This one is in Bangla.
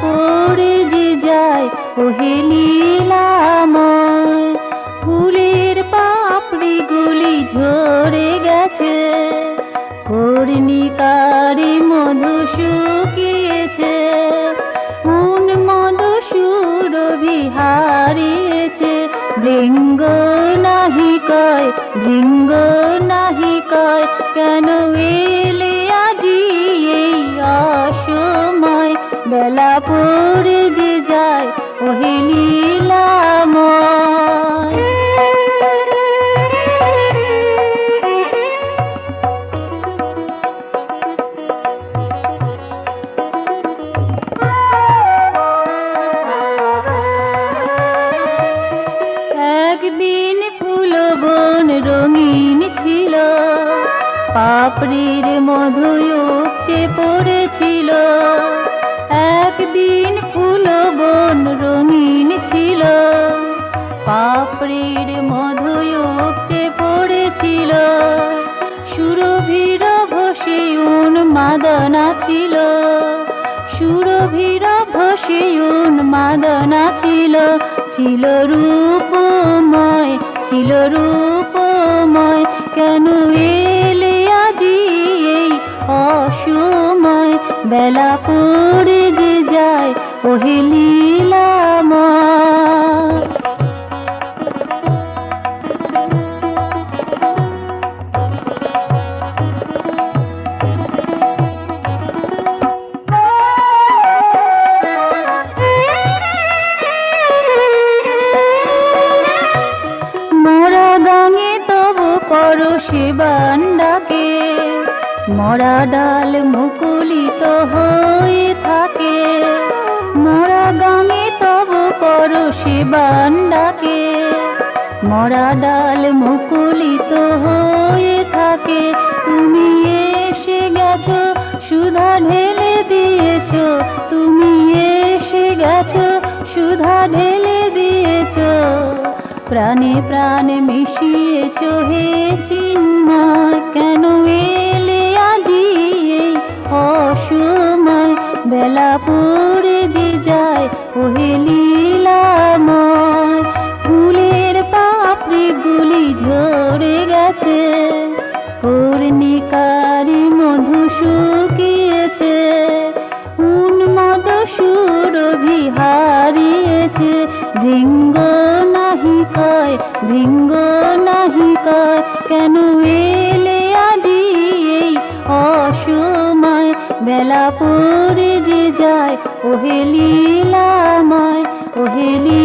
পড়ে যে যায় ওহে লীলাময়। ফুলের পাপড়ি গুলি ঝরে গেছে, কর্ণিকারে মধু শুকিয়েছে, উন্মদ সুরভি হারিয়েছে। ভৃঙ্গ নাহি কয়, ভৃঙ্গ নাহি কয়, কেন এলে আজি এই অসময়। বেলা পড়ে যে যায় ওহে লীলাময়। একদিন ফুলবন রঙিন ছিল, পাপড়ির মধু উপচে পড়েছিল। একদিন ফুলবন রঙিন ছিল, পাপড়ির মধু উপচে পড়েছিল। সুরভির ভসে উন্মাদনা ছিল, সুরভির ভসে উন্মাদনা ছিল। ছিল রূপময়, ছিল রূপময়, কেন এলে আজি এই অসময়। বেলা পড়ে যে যায় ওহে লীলাময়। মরা গাঙে তবু করো সেবান ডাকে, মরা ডাল মুকুলিত হয়ে থাকে। মরা গাঙে তবু করো সেবান ডাকে, মরা ডাল মুকুলিত হয়ে থাকে। তুমি এসে গেছো, সুধা ঢেলে দিয়েছো, তুমি এসে গেছো, সুধা ঢেলে দিয়েছো। প্রাণে প্রাণে মিশিয়েছো হে চিন্ময়, কেন এলে আজি এই অসময়। বেলা পড়ে যে যায় ওহে লীলাময়। ফুলের পাপড়ি গুলি ঝরে গেছে, কর্ণিকারে মধু শুকিয়েছে, উন্মদ সুরভি হারিয়েছে। ভৃঙ্গ নাহি কয়, ভৃঙ্গ নাহি কয়, কেন এলে আজি এই অসময়। বেলা পড়ে যে যায় ওহে লীলাময়, ওহে লীলাময়।